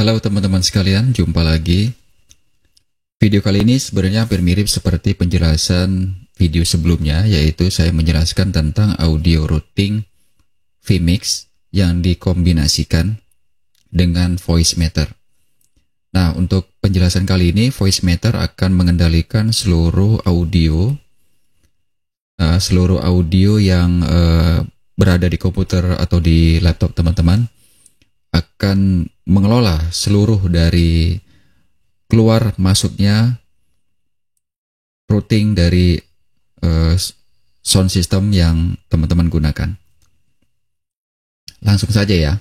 Halo teman-teman sekalian, jumpa lagi. Video kali ini sebenarnya hampir mirip seperti penjelasan video sebelumnya, yaitu saya menjelaskan tentang audio routing vMix yang dikombinasikan dengan Voicemeeter. Nah, untuk penjelasan kali ini, Voicemeeter akan mengendalikan seluruh audio yang berada di komputer atau di laptop teman-teman, akan mengelola seluruh dari keluar masuknya routing dari sound system yang teman-teman gunakan. Langsung saja ya.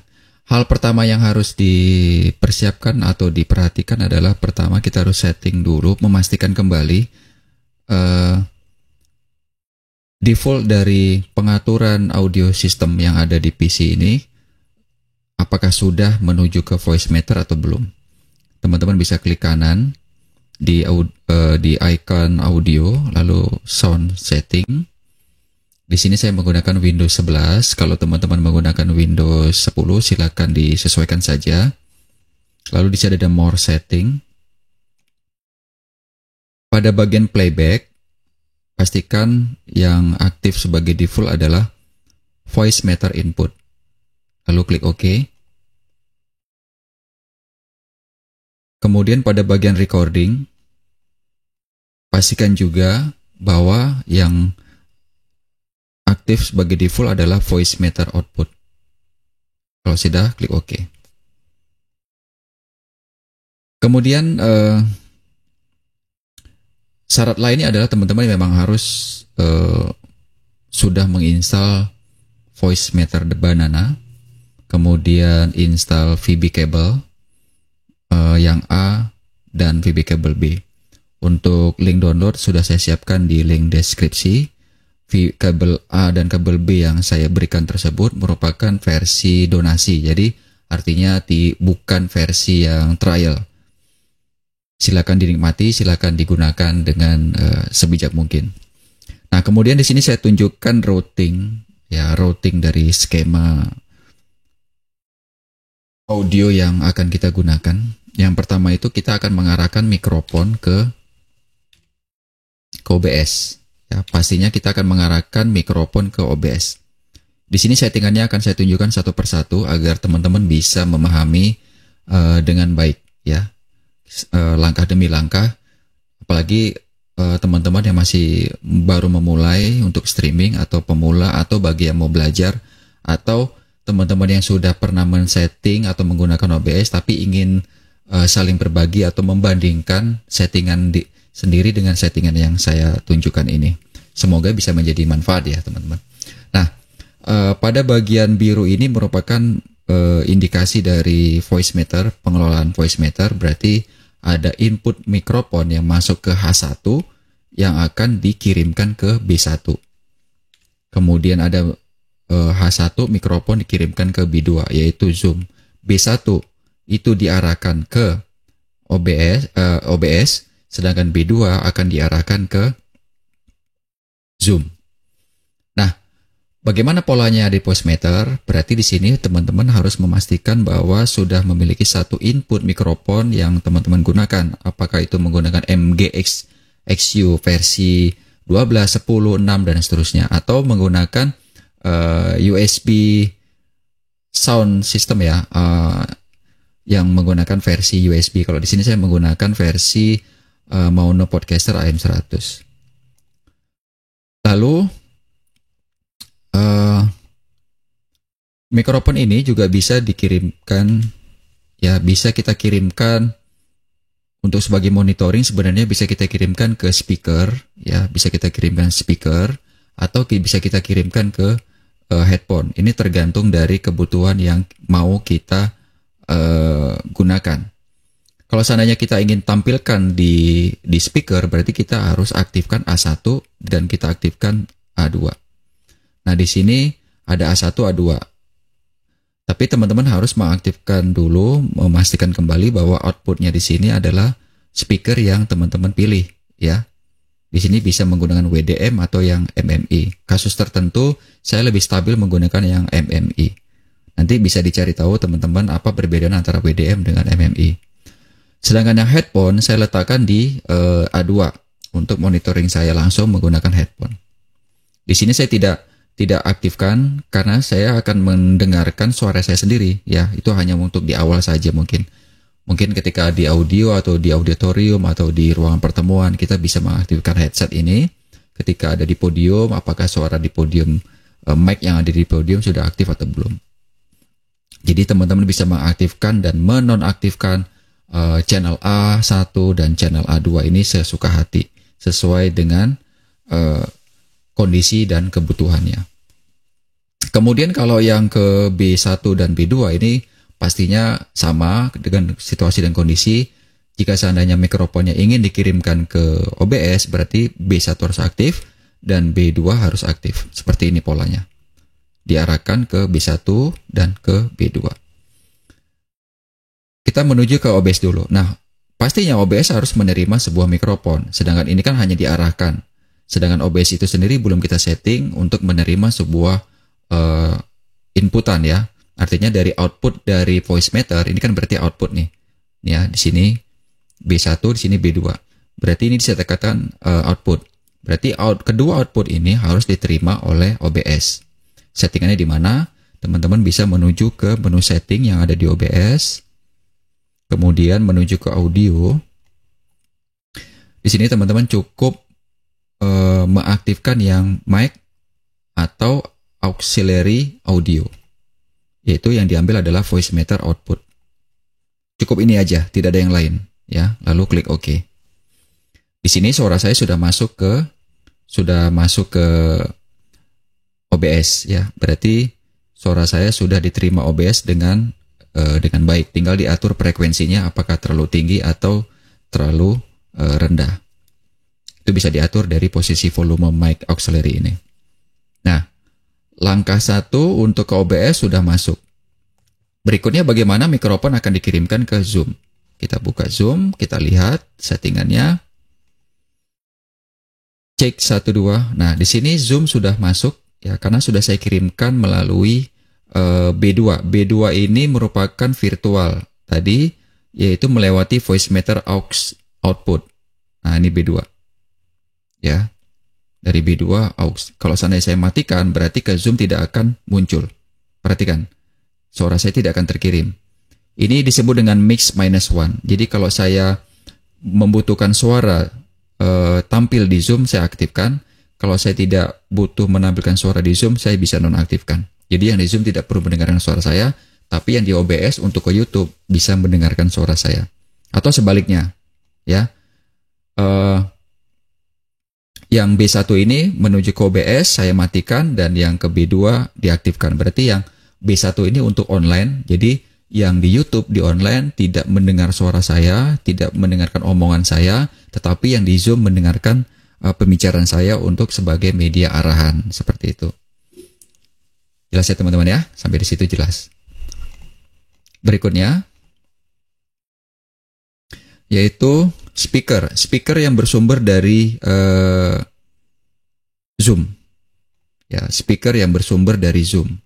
Hal pertama yang harus dipersiapkan atau diperhatikan adalah pertama kita harus setting dulu, memastikan kembali default dari pengaturan audio system yang ada di PC ini apakah sudah menuju ke Voicemeeter atau belum. Teman-teman bisa klik kanan di icon audio, lalu sound setting. Di sini saya menggunakan Windows 11. Kalau teman-teman menggunakan Windows 10, silakan disesuaikan saja. Lalu di sini ada more setting. Pada bagian playback, pastikan yang aktif sebagai default adalah Voicemeeter input. Lalu klik OK. Kemudian pada bagian recording, pastikan juga bahwa yang aktif sebagai default adalah Voicemeeter output. Kalau sudah, klik OK. Kemudian syarat lainnya adalah teman-teman memang harus sudah menginstal Voicemeeter Banana, kemudian install VB cable yang A dan VB cable B. Untuk link download sudah saya siapkan di link deskripsi. Kabel A dan kabel B yang saya berikan tersebut merupakan versi donasi, jadi artinya bukan versi yang trial. Silakan dinikmati, silakan digunakan dengan sebijak mungkin. Nah, kemudian di sini saya tunjukkan routing dari skema audio yang akan kita gunakan. Yang pertama itu kita akan mengarahkan mikrofon ke OBS. Ya, pastinya kita akan mengarahkan mikrofon ke OBS. Di sini settingannya akan saya tunjukkan satu persatu agar teman-teman bisa memahami dengan baik, ya, langkah demi langkah. Apalagi teman-teman yang masih baru memulai untuk streaming atau pemula atau bagi yang mau belajar atau teman-teman yang sudah pernah men-setting atau menggunakan OBS tapi ingin saling berbagi atau membandingkan settingan sendiri dengan settingan yang saya tunjukkan ini. Semoga bisa menjadi manfaat ya teman-teman. Nah, pada bagian biru ini merupakan indikasi dari Voicemeeter, pengelolaan Voicemeeter, berarti ada input mikrofon yang masuk ke H1 yang akan dikirimkan ke B1. Kemudian ada H1 mikrofon dikirimkan ke B2 yaitu Zoom. B1 itu diarahkan ke OBS, sedangkan B2 akan diarahkan ke Zoom. Nah, bagaimana polanya di Voicemeeter? Berarti di sini teman-teman harus memastikan bahwa sudah memiliki satu input mikrofon yang teman-teman gunakan. Apakah itu menggunakan MGX XU versi 12, 10, 6 dan seterusnya, atau menggunakan USB sound system ya, yang menggunakan versi USB. Kalau di sini saya menggunakan versi Maono Podcaster AM100. Lalu mikrofon ini juga bisa dikirimkan, ya, bisa kita kirimkan untuk sebagai monitoring. Sebenarnya bisa kita kirimkan ke speaker, ya, bisa kita kirimkan speaker atau bisa kita kirimkan ke headphone. Ini tergantung dari kebutuhan yang mau kita gunakan. Kalau seandainya kita ingin tampilkan di speaker, berarti kita harus aktifkan A1 dan kita aktifkan A2. Nah, di sini ada A1, A2. Tapi teman-teman harus mengaktifkan dulu, memastikan kembali bahwa outputnya di sini adalah speaker yang teman-teman pilih, ya. Di sini bisa menggunakan WDM atau yang MMI. Kasus tertentu saya lebih stabil menggunakan yang MMI. Nanti bisa dicari tahu teman-teman apa perbedaan antara WDM dengan MMI. Sedangkan yang headphone saya letakkan di A2 untuk monitoring saya langsung menggunakan headphone. Di sini saya tidak aktifkan karena saya akan mendengarkan suara saya sendiri, ya. Itu hanya untuk di awal saja mungkin. Mungkin ketika di audio atau di auditorium atau di ruangan pertemuan kita bisa mengaktifkan headset ini. Ketika ada di podium, apakah suara di podium, mic yang ada di podium sudah aktif atau belum. Jadi teman-teman bisa mengaktifkan dan menonaktifkan channel A1 dan channel A2 ini sesuka hati, sesuai dengan kondisi dan kebutuhannya. Kemudian kalau yang ke B1 dan B2 ini pastinya sama dengan situasi dan kondisi. Jika seandainya mikrofonnya ingin dikirimkan ke OBS, berarti B1 harus aktif dan B2 harus aktif. Seperti ini polanya. Diarahkan ke B1 dan ke B2. Kita menuju ke OBS dulu. Nah, pastinya OBS harus menerima sebuah mikrofon, sedangkan ini kan hanya diarahkan. Sedangkan OBS itu sendiri belum kita setting untuk menerima sebuah inputan, ya. Artinya dari output dari voice meter, ini kan berarti output nih. Ya, di sini B1, di sini B2. Berarti ini bisa dikatakan output. Berarti kedua output ini harus diterima oleh OBS. Settingannya di mana? Teman-teman bisa menuju ke menu setting yang ada di OBS. Kemudian menuju ke audio. Di sini teman-teman cukup mengaktifkan yang mic atau auxiliary audio. Yaitu yang diambil adalah voice meter output. Cukup ini aja, tidak ada yang lain, ya. Lalu klik OK. Di sini suara saya sudah masuk ke OBS, ya. Berarti suara saya sudah diterima OBS dengan baik. Tinggal diatur frekuensinya apakah terlalu tinggi atau terlalu rendah. Itu bisa diatur dari posisi volume mic auxiliary ini. Nah, langkah 1 untuk ke OBS sudah masuk. Berikutnya bagaimana mikrofon akan dikirimkan ke Zoom. Kita buka Zoom, kita lihat settingannya. Cek 1 2. Nah, di sini Zoom sudah masuk, ya, karena sudah saya kirimkan melalui B2. B2 ini merupakan virtual tadi, yaitu melewati voice meter aux output. Nah, ini B2. Ya. Dari B2 aux. Kalau seandainya saya matikan, berarti ke Zoom tidak akan muncul. Perhatikan. Suara saya tidak akan terkirim. Ini disebut dengan mix -1. Jadi kalau saya membutuhkan suara tampil di Zoom, saya aktifkan. Kalau saya tidak butuh menampilkan suara di Zoom, saya bisa nonaktifkan. Jadi yang di Zoom tidak perlu mendengarkan suara saya, tapi yang di OBS untuk ke YouTube bisa mendengarkan suara saya. Atau sebaliknya, ya. Yang B1 ini menuju ke OBS, saya matikan, dan yang ke B2 diaktifkan. Berarti yang B1 ini untuk online, jadi yang di YouTube di online tidak mendengar suara saya, tidak mendengarkan omongan saya, tetapi yang di Zoom mendengarkan pembicaraan saya untuk sebagai media arahan, seperti itu. Jelas ya teman-teman ya? Sampai di situ jelas. Berikutnya, yaitu speaker yang bersumber dari Zoom. Ya, speaker yang bersumber dari Zoom.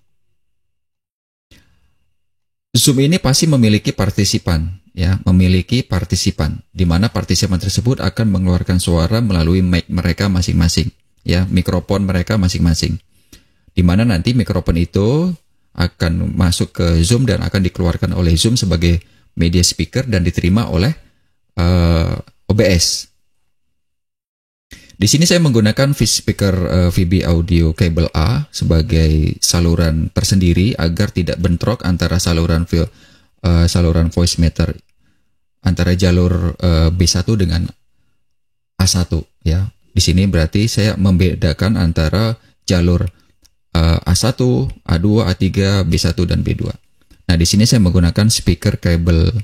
Zoom ini pasti memiliki partisipan, ya, di mana partisipan tersebut akan mengeluarkan suara melalui mic mereka masing-masing, ya, mikrofon mereka masing-masing. Di mana nanti mikrofon itu akan masuk ke Zoom dan akan dikeluarkan oleh Zoom sebagai media speaker dan diterima oleh OBS. Di sini saya menggunakan speaker VB Audio kabel A sebagai saluran tersendiri agar tidak bentrok antara saluran voice meter antara jalur B1 dengan A1, ya. Di sini berarti saya membedakan antara jalur A1, A2, A3, B1 dan B2. Nah, di sini saya menggunakan speaker kabel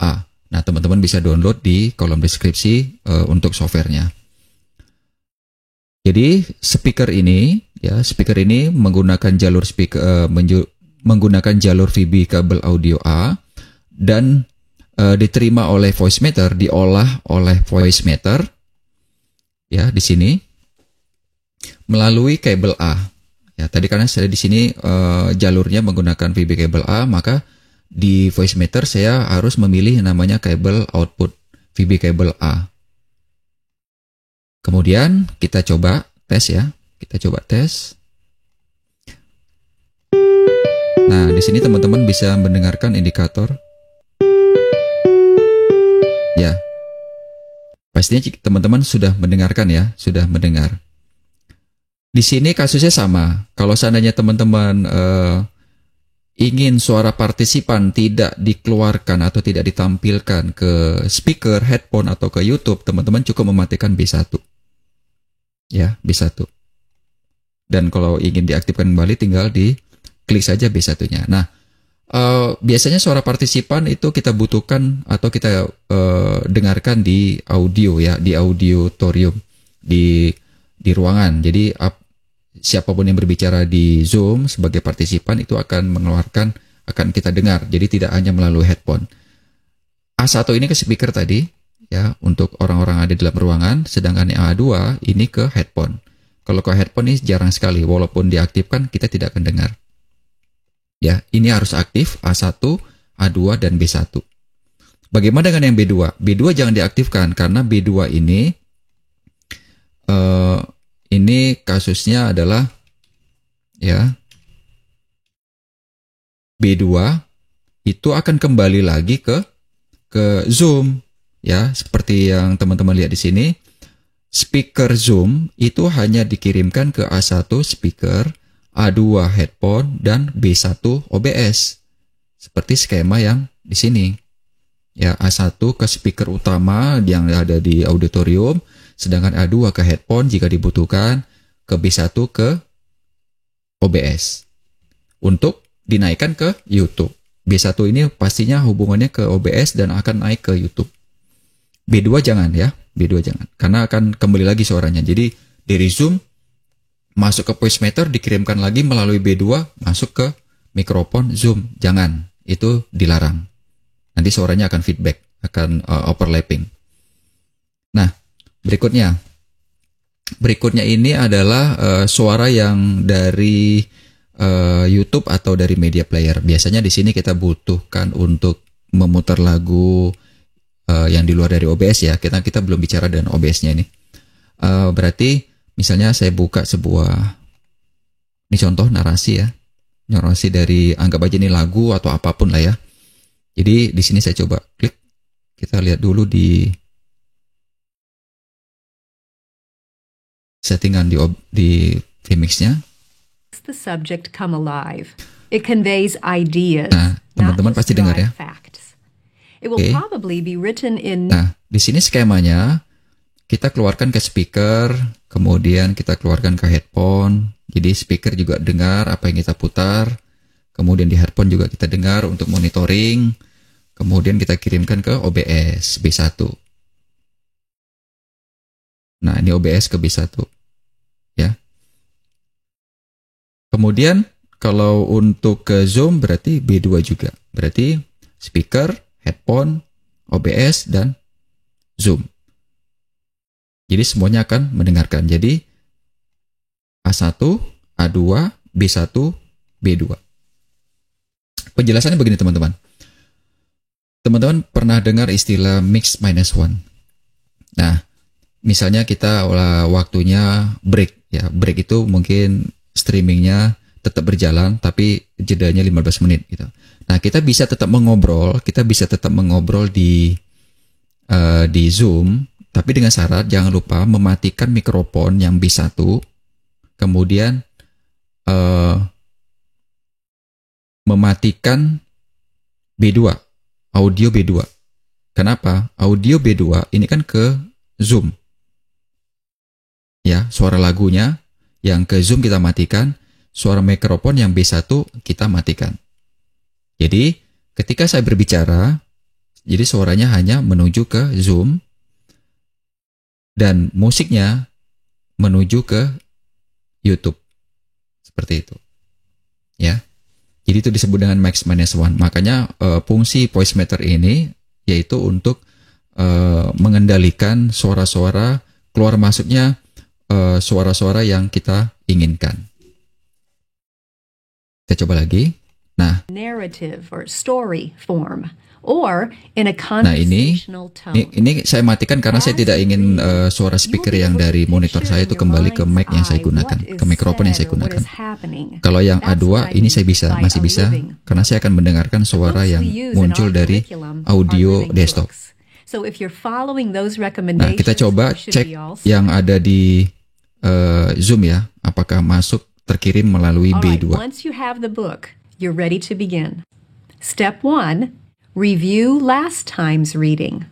A. Nah, teman-teman bisa download di kolom deskripsi untuk softwarenya. Jadi speaker ini menggunakan jalur menggunakan jalur VB kabel audio A dan diterima oleh voice meter, diolah oleh voice meter, ya, di sini melalui kabel A. Ya, tadi karena saya di sini jalurnya menggunakan VB kabel A, maka di voice meter saya harus memilih namanya kabel output VB kabel A. Kemudian kita coba tes ya. Kita coba tes. Nah, di sini teman-teman bisa mendengarkan indikator. Ya. Pastinya teman-teman sudah mendengarkan ya, sudah mendengar. Di sini kasusnya sama. Kalau seandainya teman-teman ingin suara partisipan tidak dikeluarkan atau tidak ditampilkan ke speaker, headphone atau ke YouTube, teman-teman cukup mematikan B1. Ya, B1. Dan kalau ingin diaktifkan kembali tinggal diklik saja B1-nya. Nah, biasanya suara partisipan itu kita butuhkan atau kita dengarkan di audio ya, di auditorium, di ruangan. Jadi siapapun yang berbicara di Zoom sebagai partisipan itu akan mengeluarkan, akan kita dengar. Jadi tidak hanya melalui headphone. A1 ini ke speaker tadi ya, untuk orang-orang ada di dalam ruangan, sedangkan yang A2 ini ke headphone. Kalau ke headphone ini jarang sekali, walaupun diaktifkan kita tidak akan dengar. Ya, ini harus aktif A1, A2 dan B1. Bagaimana dengan yang B2? B2 jangan diaktifkan karena B2 ini kasusnya adalah ya, B2 itu akan kembali lagi ke Zoom ya, seperti yang teman-teman lihat di sini. Speaker Zoom itu hanya dikirimkan ke A1 speaker, A2 headphone, dan B1 OBS. Seperti skema yang di sini. Ya, A1 ke speaker utama yang ada di auditorium, sedangkan A2 ke headphone jika dibutuhkan, ke B1 ke OBS. Untuk dinaikkan ke YouTube. B1 ini pastinya hubungannya ke OBS dan akan naik ke YouTube. B2 jangan ya, B2 jangan. Karena akan kembali lagi suaranya. Jadi dari Zoom masuk ke voice meter, dikirimkan lagi melalui B2, masuk ke mikrofon Zoom. Jangan, itu dilarang. Nanti suaranya akan feedback, akan overlapping. Nah, berikutnya ini adalah suara yang dari YouTube atau dari media player. Biasanya di sini kita butuhkan untuk memutar lagu yang di luar dari OBS ya. Kita belum bicara dengan OBS-nya ini. Berarti misalnya saya buka ini contoh narasi ya. Narasi dari, anggap aja ini lagu atau apapun lah ya. Jadi di sini saya coba klik. Kita lihat dulu di settingan di vMix-nya. The subject come alive. It conveys ideas. Nah, teman-teman pasti dengar ya. It will probably be written in. Nah, di sini skemanya kita keluarkan ke speaker, kemudian kita keluarkan ke headphone. Jadi speaker juga dengar apa yang kita putar. Kemudian di headphone juga kita dengar untuk monitoring. Kemudian kita kirimkan ke OBS B1. Nah, ini OBS ke B1. Ya. Kemudian kalau untuk ke Zoom berarti B2 juga. Berarti speaker, headphone, OBS, dan Zoom. Jadi semuanya akan mendengarkan. Jadi A1, A2, B1, B2. Penjelasannya begini teman-teman. Teman-teman pernah dengar istilah mix minus one. Nah, misalnya kita waktunya break. Ya, break itu mungkin streamingnya tetap berjalan, tapi jedanya 15 menit gitu. Nah, kita bisa tetap mengobrol di Zoom, tapi dengan syarat jangan lupa mematikan mikrofon yang B1, kemudian mematikan B2, audio B2. Kenapa? Audio B2 ini kan ke Zoom. Ya, suara lagunya yang ke Zoom kita matikan, suara mikrofon yang B1 kita matikan. Jadi, ketika saya berbicara, jadi suaranya hanya menuju ke Zoom dan musiknya menuju ke YouTube. Seperti itu. Ya. Jadi itu disebut dengan max minus one. Makanya fungsi voice meter ini yaitu untuk mengendalikan suara-suara keluar masuknya suara-suara yang kita inginkan. Kita coba lagi. Nah, narrative or story form, or in a ini conversational tone. ini saya matikan karena saya tidak ingin suara speaker yang dari monitor saya itu kembali ke mic yang saya gunakan, ke mikrofon yang saya gunakan. Kalau yang A2 ini saya masih bisa, karena saya akan mendengarkan suara yang muncul dari audio desktop. Nah, kita coba cek yang ada di Zoom ya, apakah masuk terkirim melalui B2. Once you have the book, you're ready to begin. Step 1, review last time's reading.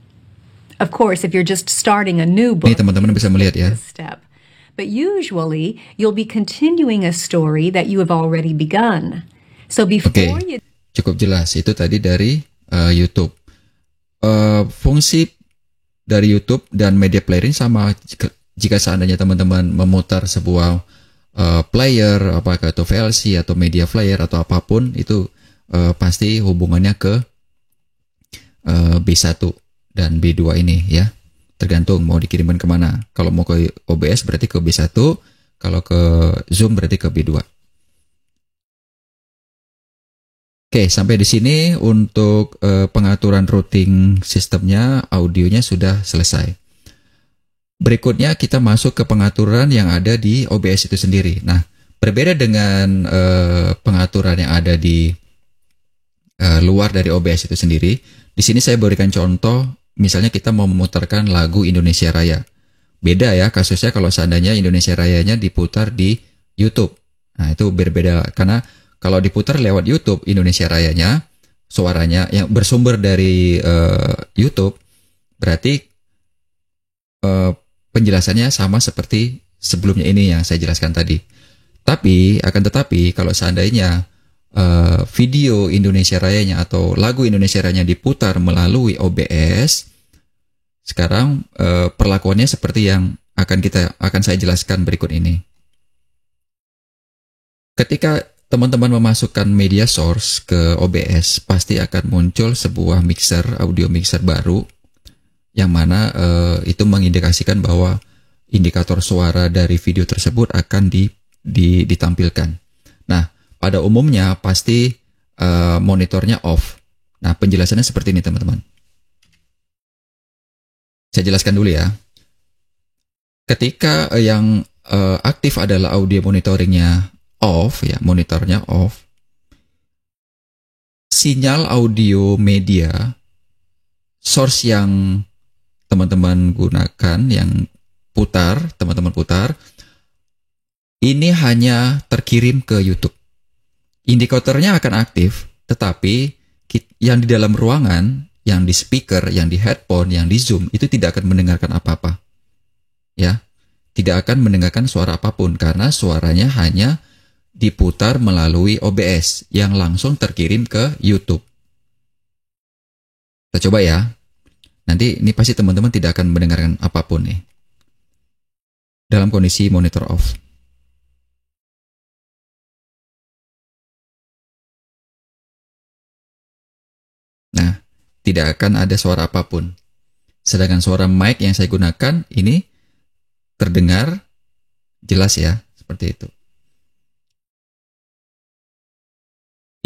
Of course, if you're just starting a new book, ini teman-teman bisa melihat ya. Step. But usually, you'll be continuing a story that you have already begun. So before you... Cukup jelas. Itu tadi dari YouTube. Fungsi dari YouTube dan media player ini sama jika seandainya teman-teman memutar sebuah player, apakah itu VLC atau media player atau apapun, itu pasti hubungannya ke B1 dan B2 ini ya. Tergantung mau dikirimkan kemana. Kalau mau ke OBS berarti ke B1, kalau ke Zoom berarti ke B2. Oke, sampai di sini untuk pengaturan routing sistemnya, audionya sudah selesai. Berikutnya kita masuk ke pengaturan yang ada di OBS itu sendiri. Nah, berbeda dengan pengaturan yang ada di luar dari OBS itu sendiri. Di sini saya berikan contoh, misalnya kita mau memutarkan lagu Indonesia Raya. Beda ya kasusnya kalau seandainya Indonesia Rayanya diputar di YouTube. Nah, itu berbeda karena kalau diputar lewat YouTube Indonesia Rayanya, suaranya yang bersumber dari YouTube, berarti penjelasannya sama seperti sebelumnya ini yang saya jelaskan tadi. Akan tetapi kalau seandainya video Indonesia Rayanya atau lagu Indonesia Rayanya diputar melalui OBS, sekarang perlakuannya seperti yang akan saya jelaskan berikut ini. Ketika teman-teman memasukkan media source ke OBS, pasti akan muncul sebuah audio mixer baru, yang mana itu mengindikasikan bahwa indikator suara dari video tersebut akan ditampilkan. Nah, pada umumnya pasti monitornya off. Nah, penjelasannya seperti ini teman-teman. Saya jelaskan dulu ya. Ketika yang aktif adalah audio monitoringnya off, ya monitornya off, sinyal audio media source yang teman-teman gunakan, yang teman-teman putar, ini hanya terkirim ke YouTube. Indikatornya akan aktif, tetapi yang di dalam ruangan, yang di speaker, yang di headphone, yang di Zoom, itu tidak akan mendengarkan apa-apa. Ya, tidak akan mendengarkan suara apapun, karena suaranya hanya diputar melalui OBS, yang langsung terkirim ke YouTube. Kita coba ya. Nanti ini pasti teman-teman tidak akan mendengarkan apapun nih. Dalam kondisi monitor off. Nah, tidak akan ada suara apapun. Sedangkan suara mic yang saya gunakan ini terdengar jelas ya, seperti itu.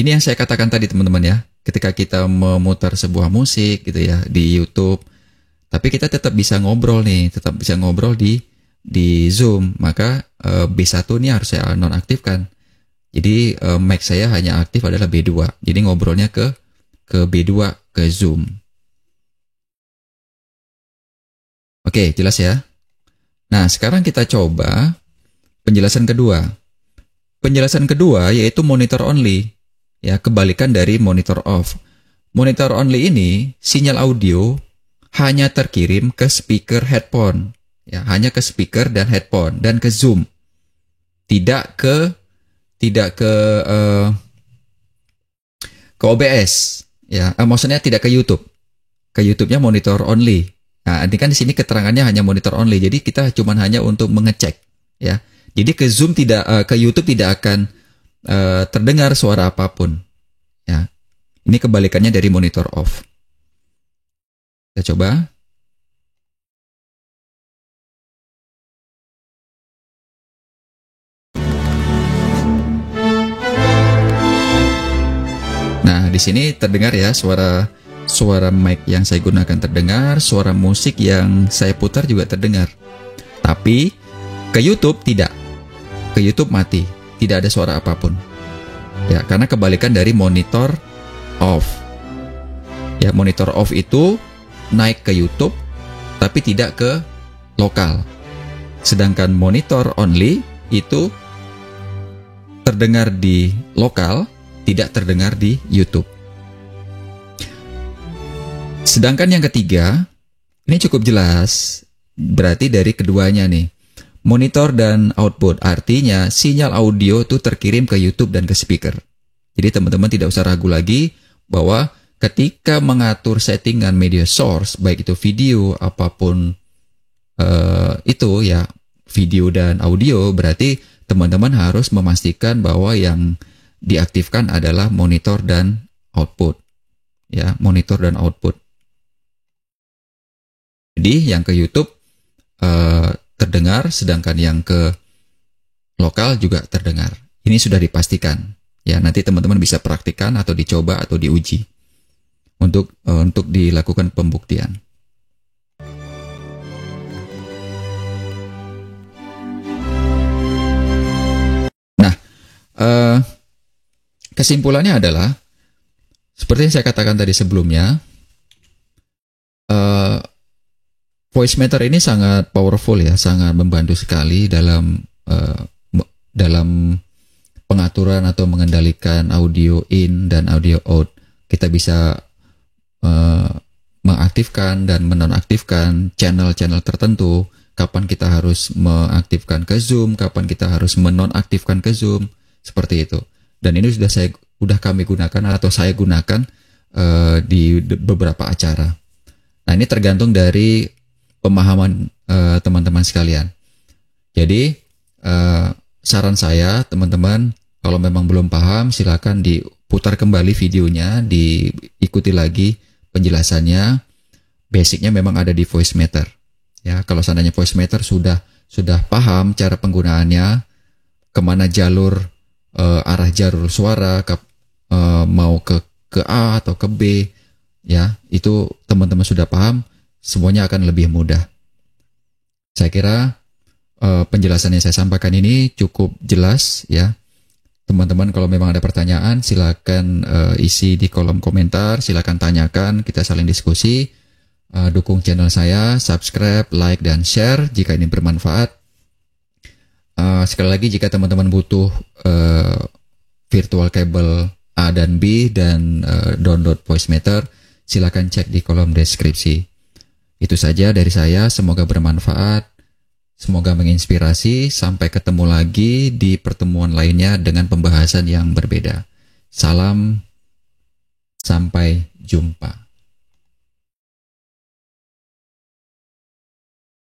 Ini yang saya katakan tadi teman-teman ya. Ketika kita memutar sebuah musik gitu ya di YouTube, tapi kita tetap bisa ngobrol nih, tetap bisa ngobrol di Zoom, maka B1 ini harus saya nonaktifkan. Jadi mic saya hanya aktif adalah B2. Jadi ngobrolnya ke B2 ke Zoom. Oke, jelas ya. Nah, sekarang kita coba penjelasan kedua. Penjelasan kedua yaitu monitor only. Ya, kebalikan dari monitor off. Monitor only ini, sinyal audio hanya terkirim ke speaker headphone. Ya, hanya ke speaker dan headphone dan ke Zoom. Tidak ke OBS. Ya, maksudnya tidak ke YouTube. Ke YouTube-nya monitor only. Nah, ini kan di sini keterangannya hanya monitor only. Jadi kita cuma hanya untuk mengecek, ya. Jadi ke Zoom ke YouTube tidak akan terdengar suara apapun. Ya, ini kebalikannya dari monitor off. Kita coba. di sini terdengar ya suara mic yang saya gunakan terdengar, suara musik yang saya putar juga terdengar. Tapi ke YouTube tidak. Ke YouTube mati, tidak ada suara apapun. Ya, karena kebalikan dari monitor off. Ya, monitor off itu naik ke YouTube tapi tidak ke lokal. Sedangkan monitor only itu terdengar di lokal, tidak terdengar di YouTube. Sedangkan yang ketiga, ini cukup jelas, berarti dari keduanya nih, monitor dan output, artinya sinyal audio itu terkirim ke YouTube dan ke speaker. Jadi teman-teman tidak usah ragu lagi bahwa ketika mengatur settingan media source, baik itu video, apapun itu ya, video dan audio, berarti teman-teman harus memastikan bahwa yang diaktifkan adalah monitor dan output. Ya, monitor dan output. Jadi yang ke YouTube terdengar, sedangkan yang ke lokal juga terdengar. Ini sudah dipastikan. Ya, nanti teman-teman bisa praktikkan atau dicoba atau diuji untuk dilakukan pembuktian. Nah, kesimpulannya adalah seperti yang saya katakan tadi sebelumnya, voice meter ini sangat powerful ya, sangat membantu sekali dalam pengaturan atau mengendalikan audio in dan audio out. Kita bisa mengaktifkan dan menonaktifkan channel-channel tertentu, kapan kita harus mengaktifkan ke Zoom, kapan kita harus menonaktifkan ke Zoom, seperti itu. Dan ini sudah kami gunakan atau saya gunakan di beberapa acara. Nah, ini tergantung dari pemahaman teman-teman sekalian. Jadi saran saya, teman-teman, kalau memang belum paham, silakan diputar kembali videonya, diikuti lagi penjelasannya. Basicnya memang ada di voice meter. Ya, kalau seandainya voice meter sudah paham cara penggunaannya, kemana jalur arah jalur suara, mau ke A atau ke B, ya, itu teman-teman sudah paham, semuanya akan lebih mudah. Saya kira penjelasan yang saya sampaikan ini cukup jelas ya. Teman-teman kalau memang ada pertanyaan silakan isi di kolom komentar, silakan tanyakan, kita saling diskusi. Dukung channel saya, subscribe, like, dan share jika ini bermanfaat. Sekali lagi jika teman-teman butuh virtual cable A dan B dan download voice meter, silakan cek di kolom deskripsi. Itu saja dari saya, semoga bermanfaat, semoga menginspirasi. Sampai ketemu lagi di pertemuan lainnya dengan pembahasan yang berbeda. Salam, sampai jumpa.